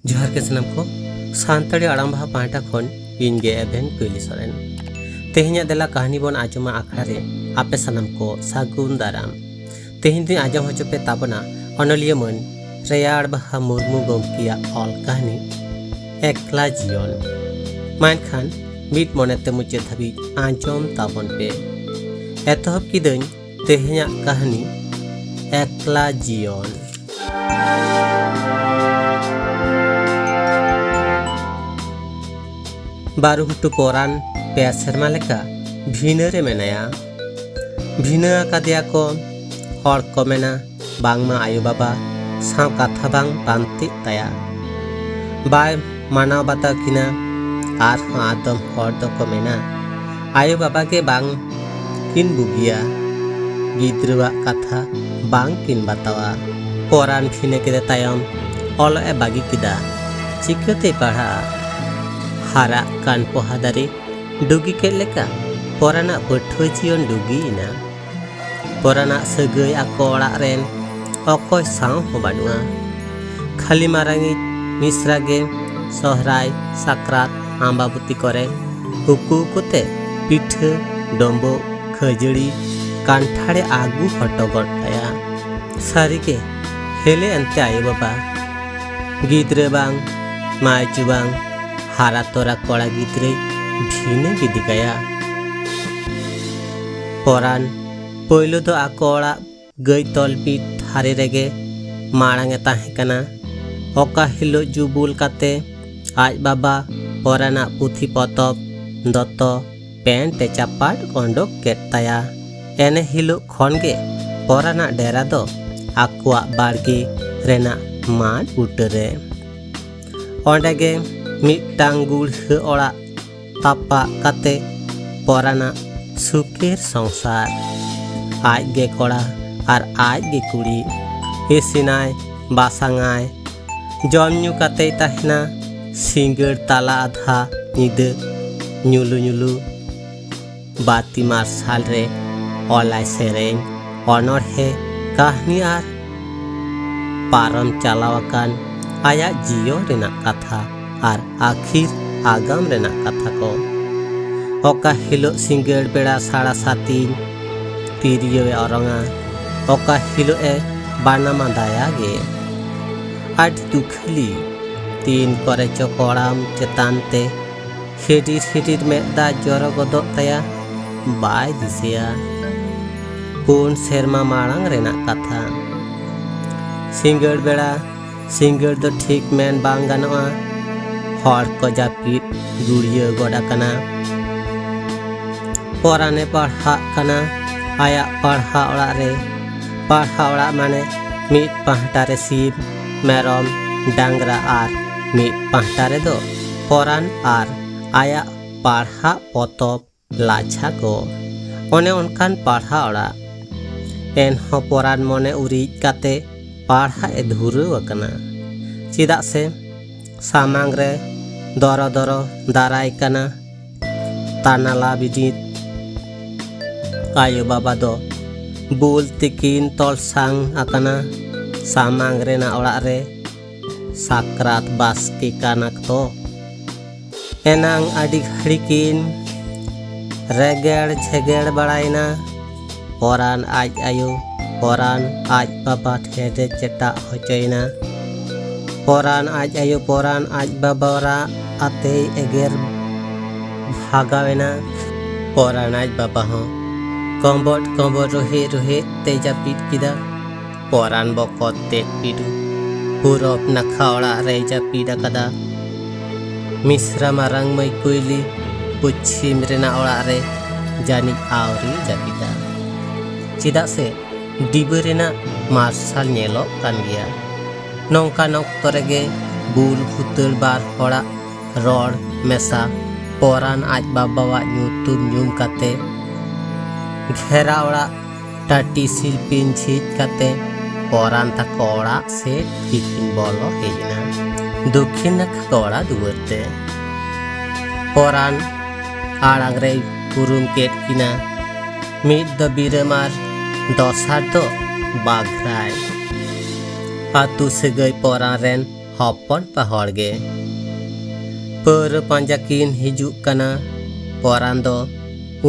जोहार के सनम को सानताड़ी आड़ाम बाहा पाहटा खन इनगे एभेन कुइली सोरेन तेहिnya देला कहानी बन आजमा आखड़ा रे आपे सनम को सागुन दाराम तेहिन दिन आजम होचो पे ताबना अनलिया मन रेयाड़ बाहा मुर्मू गमकिया ऑल कहानी एकला जियन मानखान मिट मोनेते मुचे धाबी आजम ताबन पे एतहब किदन तेहिnya कहानी एकला जियन बारू हुटु पोरान पे सेरमा लेका भिना रे मेनाया भिना आकादिया को हर को मेना बांगमा आयु बाबा साव कथा बांग पांति ताया बाय मानाव बाता किना आर आदम हर दो को मेना आयु बाबा के बांग किन बुगिया गिद्रवा कथा बांग किन बतावा पोरान भिने के तायम ऑल ए बागी किदा चिकते पढ़ा हारा कान पोहादारे डुगी के लेका पोराना पठो जीवन डुगी इना पोराना सगई आको ओड़ा रेन अकोय साव हो बानुआ खाली मारांगी मिश्रा गे सहराय साक्रात आम्बाबुती करे हुकु कोते पिठे डम्बो खजड़ी कांठाड़े आगू हटोगट आया सारी के हेले अंते आयो बाबा गिद्रे बांग मायचु बांग हारा तोरा कोड़ा गिद्रे भिने गिदिकाया पोरान पोइलो दो आकोड़ा गई तलपीट थारे रेगे माड़ांगे ताहेकना ओका हिलो जुबुल काते आज बाबा पोराना पुथी पतब दत्तो पेंट चापाट कोंडोक केताया एने हिलो खनगे पोराना डेरा दो आकुआ बाड़गे रेना माड उटरे ओंडेगे मिटांग गुड़ ओड़ा तापा काते पोराना सुकेर संसार आज गे कोड़ा और आज गे कुड़ी इसिनाय बासांगाय जमन्यू काते ताहिना सिंगड़ ताला आधा निद ᱧᱩᱞᱩ ᱧᱩᱞᱩ बाती मार्शाल रे ओलाय सेरें अनोढ़े कहानी आर पारम चलावाकान आया जियो रेना कथा आर आखिर आगाम रेना कथा को ओका हिलो सिंगड़ बेड़ा साड़ा सातीन तिरियो अरंगा ओका हिलो ए बानामा दाया गे आठ दुखली तीन करे चकोड़ाम चेतानते हिडिर हिडिर मेदा जोरो गदो तया बाय दिसिया पुन सेरमा माड़ांग रेना कथा सिंगड़ बेड़ा सिंगड़ दो ठीक मेन बांग गानोआ हर को जापिद गुड़िया गोड़ा कना पोराने पढ़ा कना आया पढ़ा ओड़ा रे पढ़ा ओड़ा माने मिट पाहटा रे सीम मेरम डांगरा आर मिट पाहटा रे दो पोरान आर आया पढ़ा पतब लाछा को ओने उनकान पढ़ा ओड़ा एनहो पोरान मोने उरीज काते पढ़ा एधुरु वकना चिदा से सामांग रे दरो दरो दाराय कना तानाला बिजित आयो बाबा दो बुल तिकिन तोल सांग आकना सामांग रे ना ओड़ा रे साक्रात बास्की कानक तो एनांग आदि घड़िकिन रेगेड़ झेगेड़ बड़ाइना पोरान आज आयो पोरान आज बाबा ठेडे चेटा होचोइना पोरान आज आयो पोरान आज बाबारा आते एगेर भागावेना पोरान आज बाबा हो कम्बोट कम्बोट रोहे रोहे तेजा पीट किदा पोरान बको ते पीडू पूरब नखावड़ा रेजा पीडा कदा मिश्रा मारंग मई कुइली पुच्छिम रेना ओड़ा रे जानी आवरी जापिदा चिदा से डिबे रेना मार्शाल नेलो कान गया नौकान ऑक्तो रेगे बुल हुतल बार होड़ा रोड मेसा पोरान आज बाबावा ᱧᱩᱛᱩᱢ ᱧᱩᱢ काते घेरा ओड़ा टाटी सिलपिन झीज काते पोरान तक ओड़ा से टिफिन बोलो हेजना दक्षिण नाखा ओड़ा दुवरते पोरान आड़ांग रे पुरुम केट किना मिद द बिरमार दोसार दो बाघराय आतु से गई पोरा रेन हॉपन पहाड़गे पर पांजा किन हिजुक कना परान दो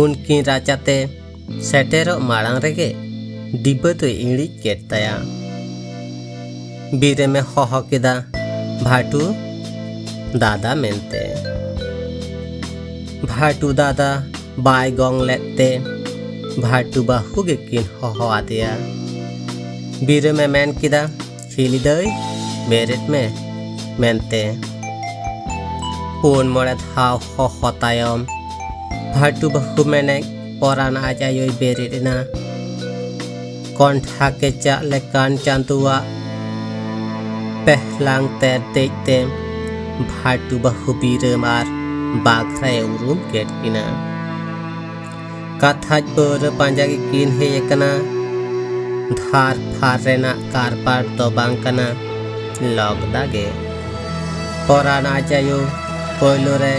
उनकिन राचाते सेटेरो माड़ांग रेगे डिब्बा तो इड़ी केटताया बीरे में होहो किदा भाटू दादा मेनते भाटू दादा बाय गोंग लेते भाटू बाहू गे किन होहो आदिया बीरे में मैन किदा खिली दई बेरेट में मेनते पुन मोड़े धाव होहो तायम भाटू बाहू मेने परान आज आयोय बेरेट ना कंठा के चा लेकान चांदुआ पहलांग तेर देखते भाटू बाहू बीरे मार बाघरा उरुम केट किना कथा पर पांजा की किन हे एकना धार फार रेना कारपार तो बांग कना लग दागे परान आजायो पोयलो रे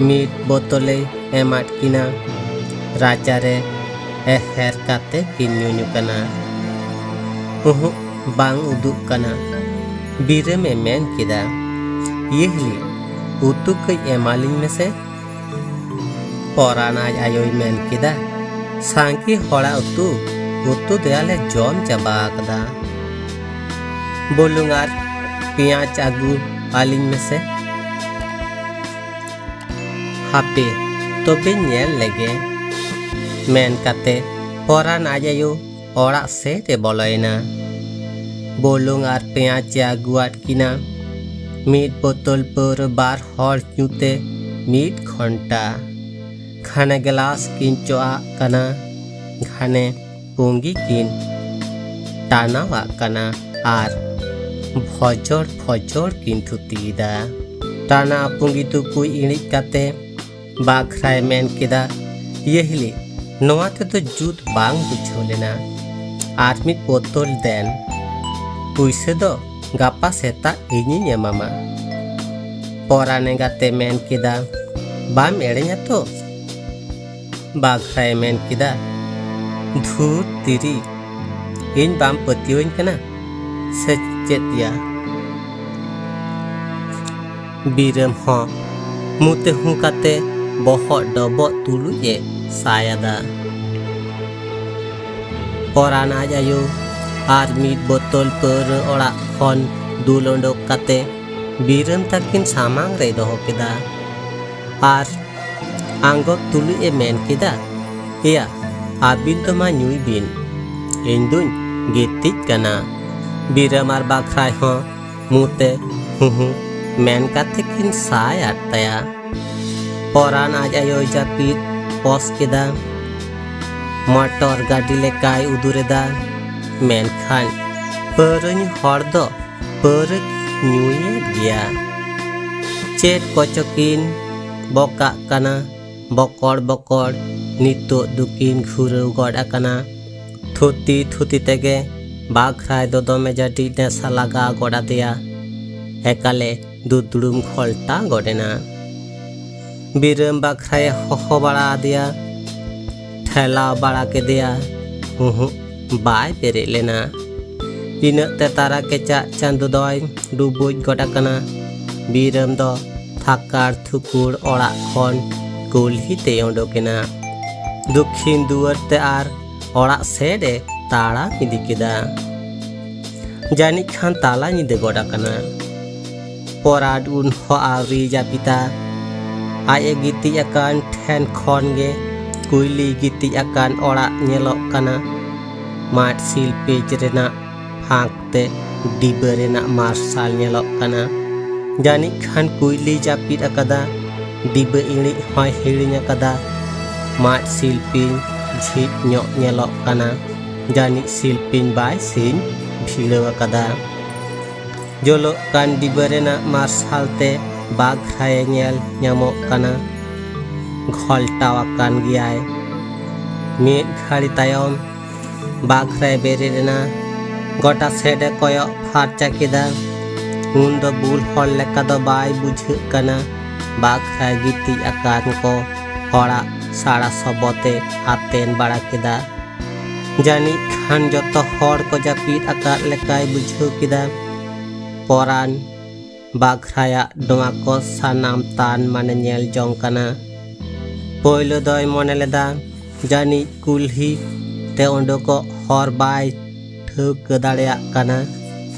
मीट बोतले एमाट किना राजा रे एहर काते किन न्यून्यू कना बांग उदुक कना बीरे में मैन किदा येहली उतु कई एमालिंग में से परान आज आयोय मैन किदा सांकी होड़ा उतु दयाले जोम चबा कदा बोलूंगार पियाज आगू आलिंग में से हापे तो बे नेल लगे मैन काते परान आज आयो ओड़ा से ते बोलोयना बोलूंगार पियाज आगुआट किना मीट बोतल पर बार हॉल न्यूते मीट घंटा खाने गिलास किन चोआ कना खाने पुंगी किन टानावा कना आर भजोड़ भजोड़ किन थुतीदा टाना पुंगी तो कोई इणी काते बाघराय मेन किदा येहली नोआते तो जूत बांग बुझो लेना आर मीट बोतल देन पुइसे दो गापा सेता इनी मामा पराने गाते मेन किदा बाम एड़ेया तो बाघराय मेन किदा धूर तिरी इन बाम पतियोइन कना सचेतिया बीरम हो मुते हूँ काते बहुत डबो तुलु ये सायदा परान आज आयो आर मीट बोतल पर ओड़ा खन दुलोंडो काते बीरम तकिन सामांग रे दोहो किदा आर आंगो तुलु ए मेन किदा या आबिन तो मा न्यूई बिन इंदुन गितिज कना बीरम आर बाघराय हो मुते हूँ मेन काते किन साय आटताया परान आज आयो जापित पोस किदा मोटर गाड़ी लेकाय उदुरेदा मेनखान परनी हर दो पर न्यूए गया चेट कोचकिन बोका कना बकड़ बकड़ नितो दुकिन घुरव गड़ा कना थुती थुती तेगे बाघराय दो दमे जाटी नेसा लगा गड़ा दिया एकाले दुदुड़ुम घोलटा गड़ेना बीरम बाघराय होहो बड़ा दिया ठेला बड़ा के दिया बाय पेरे लेना इनते तारा के चा चांदो दय डुबुज गड़ा कना बीरम दो थाकार थुकुर ओड़ा खन कुल्ही ते ओडोकेना दक्षिण दुआर ते आर ओड़ा सेडे ताड़ा इदी किदा जानी खान ताला निदे गड़ा कना पराड उन हो आवरी जापिता आए गिति अकान ठेन खन गे कुइली गिति अकान ओड़ा नेलो कना माट सील पेज रेना फांकते डिब्बा रेना मार्शल नेलो कना जानी खान कुइली जापित अकदा डिब्बा इणी होय हिड़िñ अकदा माट सील पिन झिट ᱧᱚᱜ ᱧᱮᱞᱚᱜ कना जानी सील पिन बाय सिन भिड़ाव अकदा जोलो कान डिब्बा रेना मार्शल ते बाघराय नेल ᱧᱟᱢᱚᱜ कना घोलटाव अकान गियाय मीट घाड़ी तायम बाघराय बेरे रेना गोटा सेडे कोयो फारचा किदा उन दो बुल हॉल लेका दो बाय बुझे कना बाघराय गिति अकान को होड़ा साड़ा सबते आतेन बड़ा किदा जानी खान जतो हॉड़ को जापित अकात लेकाय बुझे किदा परान बाघराया डोंगा को सानाम तान माने नेल जोंग काना। पोइलो दोय मोने लेदा जानी कुल्ही ते ओंडो को हर बाय ठौक दाड़ेया काना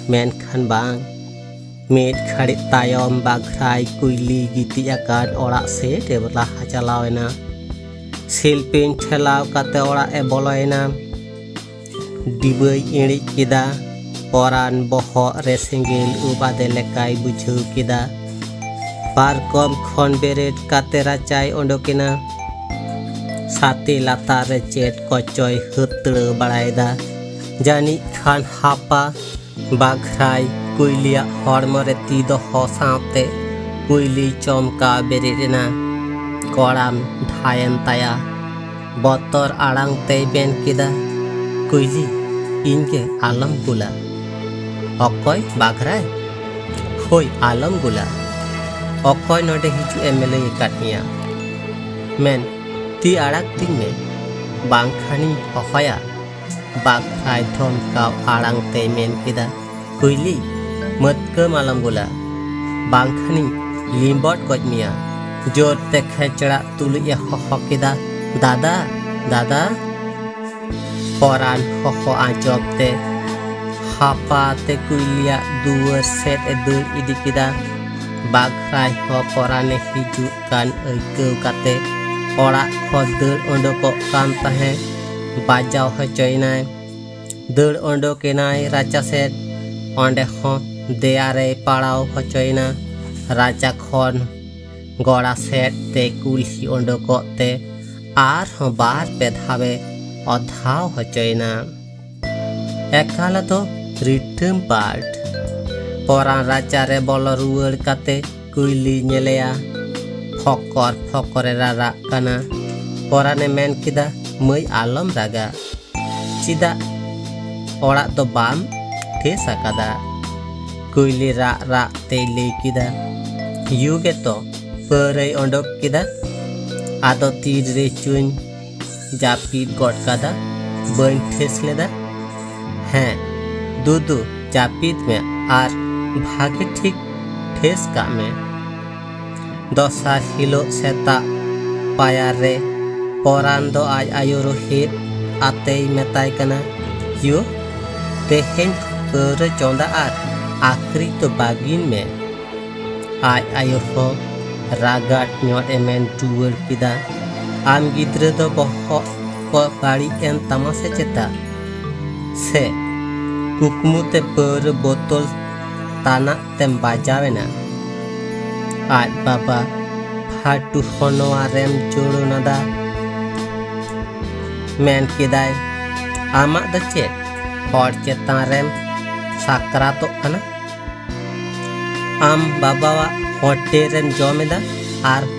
मेनखान बांग। मीट घड़ी तायम बाघराय कुइली गिती आकान ओड़ा से टेबला चलावेना। सिलपिन ठेलाव काते ओड़ा ए बोलोयना। डिबई इड़ी किदा परान बहो रे सेंगेल उबादे लेकाय बुझाव किदा। पारकम खन बेरेट काते राचाय ओंडोकिना। साथी लातार रे चेट कचय हतड़ बाड़ायदा। जानी खान हापा बाघराय कुइलिया हड़म रे ती दोहो सावते कुइली चमका बेरेना। कड़ाम ढायन ताया बतर आड़ांग ते बेन किदा। कुइली इनके आलम गुला। अकय बाघराय होय आलम गुला। अकय नोडे हिजु एमएलए काटनिया मेन ती आड़ाग तिंग में बांखानी हहया। बाघराय धमकाव आड़ांग ते मेन किदा। कुइली मत्कम आलम गुला बांखानी लिम्बट गजमिया। जोर ते खेचड़ा तुलिया हह किदा। दादा दादा परान हह आंजबते हापा ते कुइलिया दुआर सेट ए दर इदी किदा। बाघराय हो पराने हिजु कान अइकव काते ओड़ा खो दर ओंडोकोग कान ताहे बाजाव हचयनाय। दर ओंडोकेनाय राचा सेट ओंडे हो देयारे पाड़ाव हचयना। राचा खन गड़ा सेट ते कुल्ही ओंडोकोग ते आर हो बार पे धावे अधाव हचयना। एकाला तो रिटर्न पार्ट परान राचा रे बोलो रुआड़ काते कुइली नेलेया। फकर फकरे राराग काना। पराने मेन किदा मई आलम रागा चिदा ओड़ा दो बाम ठेस आकादा। कुइली राग राग ते लई किदा युगे तो परै ओंडोक किदा। आदो तीर रे चुन जापीद गट कादा बन ठेस लेदा। हैं दुदु जापीद में आर भागे ठीक ठेस का में। दसार हिलो सेता पायार रे परान दो आज आयोरो हेट आते मेताय कना। यो तेहेन पर चौंदा आर आखरी तो बागिन में। आज आयो हो रागाट न्योट एमेन टूवर किदा। आम गिद्रे दो बहो को बाड़ी एन तमासे चेता से कुकमुते पर बोतल ताना तेम बाजावेना। आज बाबा फाटू होनोआ रेम जोड़ो नदा मेन किदाय आमा द चेत और चेता रेम साकरातो कना। आम बाबावा होटे रेम जोमेदा आर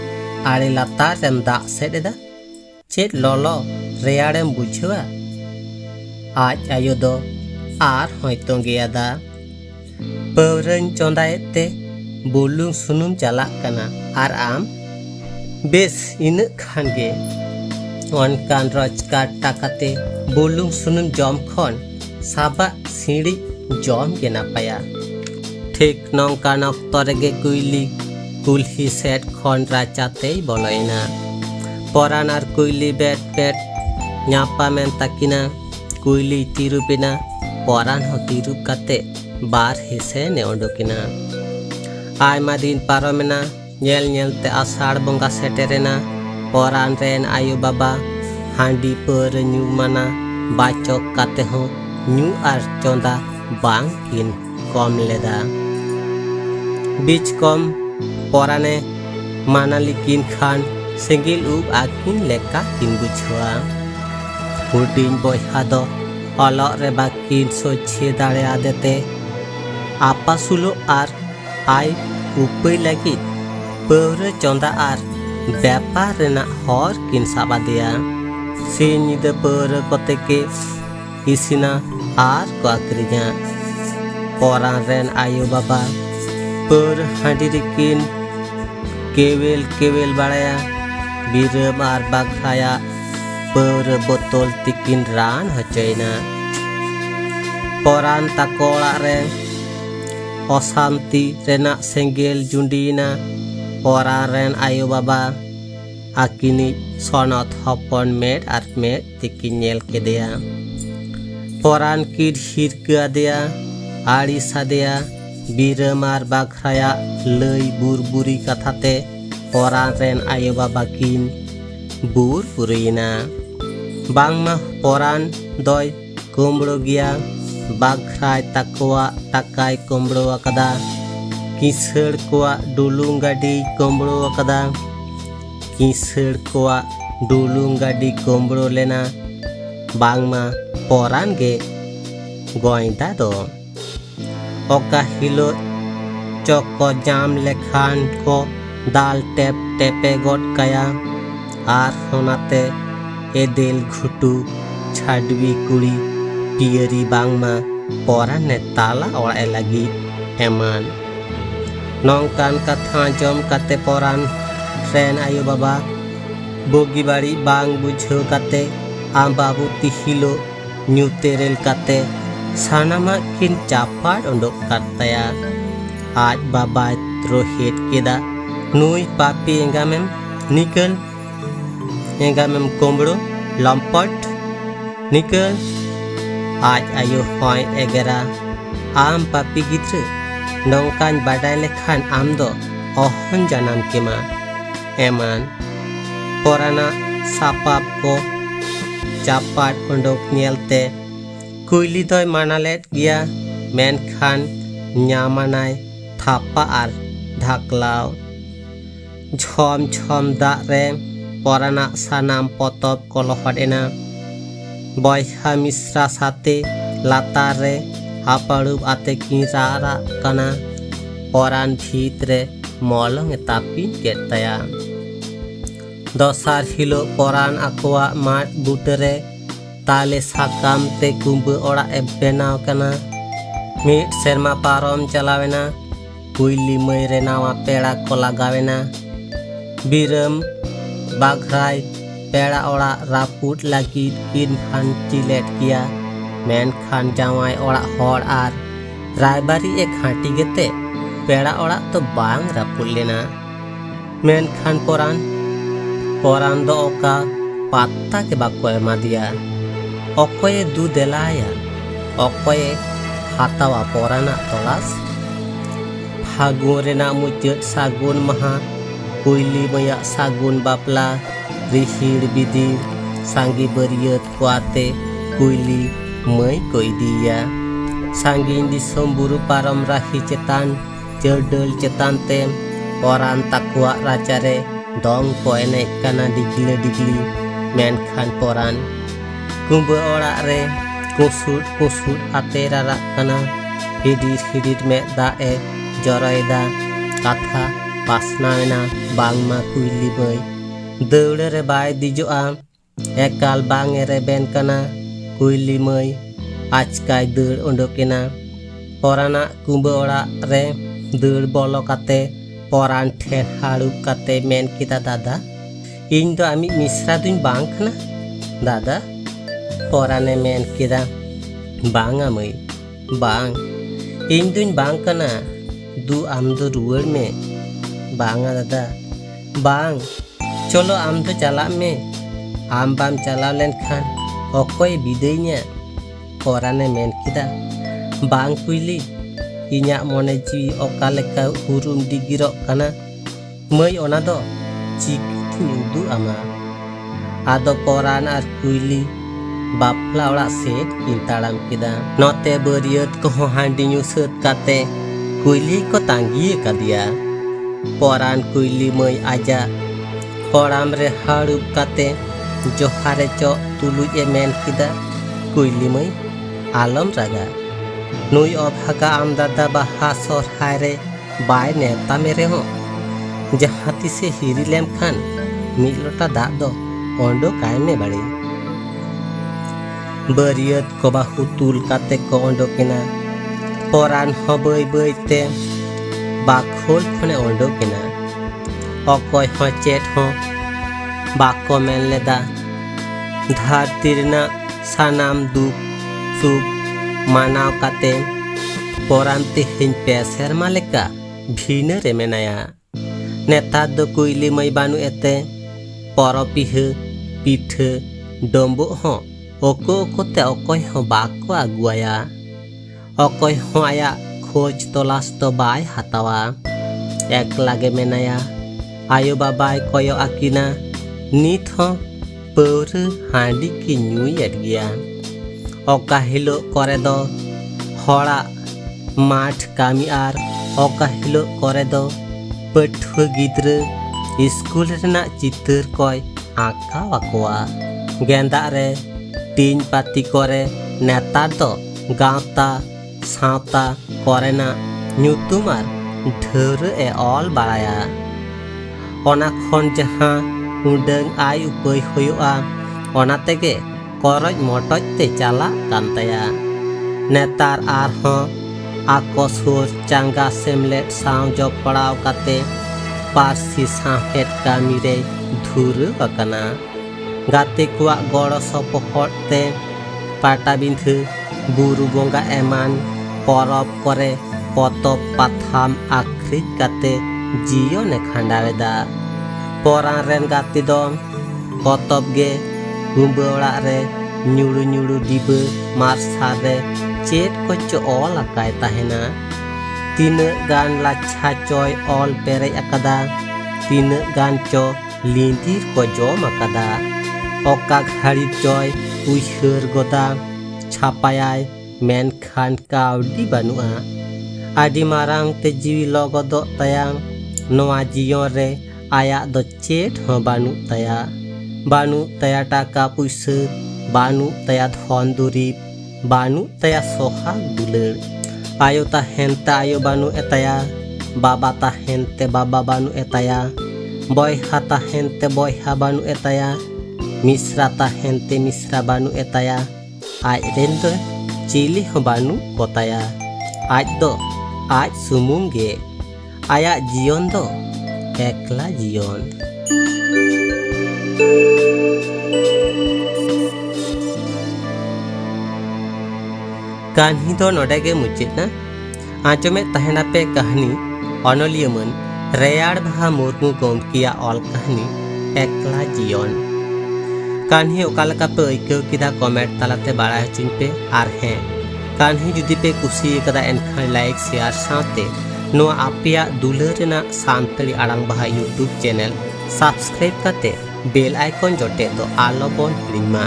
आड़े लातार रेम दाग सेडेदा चेत लोलो रेयाड़ेम बुझवा। आज आयो दो आर होयतो गेयादा। पौरन चोंदायते बुलुंग सुनुम चलाक कना आर आम बेस इन खानगे अनकान रोजगार टाकाते बुलुंग सुनुम जम खन साबा सीढ़ी जम के नापाया। ठीक नौकान अक्तो रेगे कुइली कुल्ही सेट खन राचाते बोलोयना। परान are Kuyili bat bat न्यापा main ताकिना। Kuyili तिरुपिना परान हो तिरुप काते बार हिसे ने ओंडोकिना। आयमा दिन पारोमेना नेल नेलते आषाढ़ बंगा सेटेरेना। परान रेन आयु बाबा हांडी पर न्यू माना बाचक काते हो न्यू आर चोंदा बांग किन कम लेदा। बीच कम पराने मानाली किन खान सेंगिल उब आकिन लेका किन बुझवा। हुडिन बयहा दो अलग रे बाकिन सोचे दाड़े आदेते आपासुलो आर आय उपै लगी पौर चौंदा आर व्यापार रेना हर किन साबादिया। से निद पौर कोते के इसिना आर को आक्रिया। परान रेन आयो बाबा पौर हांडी रिकिन केवेल केवेल बाड़ाया। बीरम आर बाघराया पौर बोतल तिकिन रान हचयना। परान ताको ओड़ा रे अशांति रेना सेंगेल जुंडीना पोरान रेन आयो बाबा आकिनी सोनत हपन मेड आर मेड तिकिन नेल केदेया पोरान किड हिरकादेया आड़ी सादेया बीरमार बाख्राया लई बुरबुरी कथाते पोरान रेन आयो बाबा किन बुरबुरीना बांगमा पोरान दय कुमड़ो गया बाख्राय तकवा टकाय कुमड़ो अकदा किसड़ कोआ डुलुंग गाड़ी कुमड़ो अकदा किसड़ कोआ डुलुंग गाड़ी कुमड़ो लेना बांगमा पोरान गे गोइंदा दो ओका हिलो चोको जाम लेखान को दाल टेप टेपे गोट कया आर होनाते एदेल घुटू छाडवी कुड़ी पियरी बांगमा पोरान ने ताला ओड़ाए लगी एमान नौकान कथा जम काते पोरान रेन आयो बाबा बोगी बाड़ी बांग बुझो काते आम बाबू तिहिलो न्यूतेरेल काते सानामा किन चापाड़ उंडोक कातया आज बाबा रोहित केदा नुई पापी एंगामेम निकल एंगामेम कोमड़ो लंपट निकल आज आयो होय एगेरा आम पापी गिद्रे नौकान बाडाय लेखान आम दो अहन जानम केमा एमान पोराना सापाप को चापाट उंडोक नेलते कुइली दय मानालेट गया मेनखान न्यामानाय थापा आर ढाकलाव झम झम दाग रे पोराना सानाम पतब कलहदेना बयहा मिश्रा साथे लातार रे हापाड़ुब आते किरारा कना पोरान भीत रे मलंग तापिन केतया दसार हिलो पोरान आकोआ माट बुटरे ताले साकाम ते कुंबो ओड़ा ए बेनाव कना मिट सेरमा पारम चलावेना कुइली मई रे नावा पेड़ा को लगावेना बीरम बाघराय पेड़ा ओड़ा रापुट लगी इन फांची लेट किया मेन खान जावाय ओड़ा हर आर रायबारी एक हाटी गेते पेड़ा ओड़ा तो बांग रापुट लेना मेन खान पोरान दो ओका पात्ता के बाको एमा दिया ओकोये दू देलाया ओकोये हातावा पोराना तलास फागुन रेना मुचाद सागुन महा कुइली मया सागुन बापला रिहिड़ बिदी सांगी बरियत कुआते कुइली मई को इदिया सांगिन दिसोम बुरु पारम राही चेतान चर्डल चेतान ते पोरान ताकुआ राचारे दong को एनेक kana digli digli मेनखान पोरान कुंबो ओड़ा रे कुसुट आते रारा kana हिडिर में दा ए जरयदा कथा पासनावेना बांगमा कुइली मई दौड़े रे बाय दिजोआ एकाल बांगे रे बेन kana कुइली मई आजकाय दौड़ उंडोकेना पोराना कुंबो ओड़ा रे दौड़ बोलो काते पोरान ठेर हाड़ुब काते मेन किदा दादा इन दो आमी मिश्रा दुन बांग खना दादा पोराने मेन किदा बांगा मई बांग इन दुन बांग कना दू आम दो रुवर में बांगा दादा बांग चलो आम दो चला में आम बाम चला लेन खान ओकोय बिदैnya पोराने मेन किदा बांग कुइली इन्या मोने जी ओका लेका हुरुम दिगिरो kana मई ओना दो चिकिथिन उदु आमा आदो पोरान आर कुइली बापला ओड़ा सेट किन ताड़ाम किदा नोते बरियत को हांडी ᱧᱩᱥᱟᱹᱛ काते कुइली को तांगी कदिया पोरान कुइली मई आजा कोड़ाम रे हाड़ुब काते जोहारे चो तुलुज ए मेन किदा कुइली मई आलम रागा नुई अभागा आम दादा बाहा सोरहाय रे बाय नेता मेरे हो जहाँ तिसे हिरी लेम खान मिल लोटा दाग दो ओंडो काय में बड़े बरियत को बाहु तुल काते को ओंडो केना पोरान हो बई बई ते बाखोल खने ओंडो केना अकोय हो चेट हो बाको मेन लेदा धारती रेना सानाम दुख सुख मानाव काते poran tihing pe serma leka bhina re menaya. Netar do kuili mai banu ete poro pihe pithe dombo ho oko te okoi ho bako aguaya. Okoi ho aya khoj tolas to bai hatawa. Ek lage menaya ayo babai koyo akina nit ho paura handi ki nyuyet gya. Oka hilo kore do hora mat kami ar oka hilo kore do pathwa gidra school rena chitar koi aka wakwa. Genda re tin pati kore netar do gauta sauta korena nyutumar dhara e all baraya. Ona khon jaha udang ai upai hoyoa ona tege koroj motoj te chala kan taya. Netar arho ako sur changa semlet saw job padaw kate parsi sahet kami re dhura akana. Gate kuak goro sopohod te patabinthu buru bonga eman porob kore potop patham akrit kate jion e khandaweda. Poran ren gati do potop ge gumba orak re nyuru nyuru diba marsar re chet kocho all akai tahena. Tinak gan lacha coy all perej akada, tinak gan co lintir ko jom akada. Oka ghari coy uiheur goda chapayai menkhan kaudi banua. Adi marang te jiwi logodok tayang noa jiyon re ayak do chet ho banu taya. Banu taya taka puisa, banu taya dhon durip, banu taya sohag dular. Ayo ta hente ayo banu etaya, baba ta hente baba banu etaya, boyha ta hente boyha banu etaya, misra ta hente misra banu etaya. Aj rendo cili ho banu kotaya. Aj do aj sumung ge, ayak jion do ekla jion. Kahani do node ge muchit na. Ajome tahena pe kahani onoliyaman reyar bha murmu gomkiya ol kahani ekla jion. Kahani okaleka pe aikeu kida comment talate baray hochin pe ar he kahani judi pe kusi kada enkhan like share saute noa apya dular rena santali arang baha YouTube channel subscribe kate bell icon jote do alobon hiringma.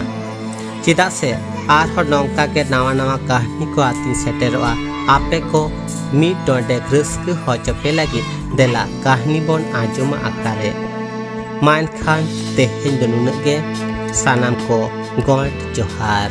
Chida se ar hor nongka ke nawa nawa kahani ko atin seteroa ape ko mid node raska hochope lagi dela kahani bon ajoma akare. Main khan tehin do nunage sanam ko god johar.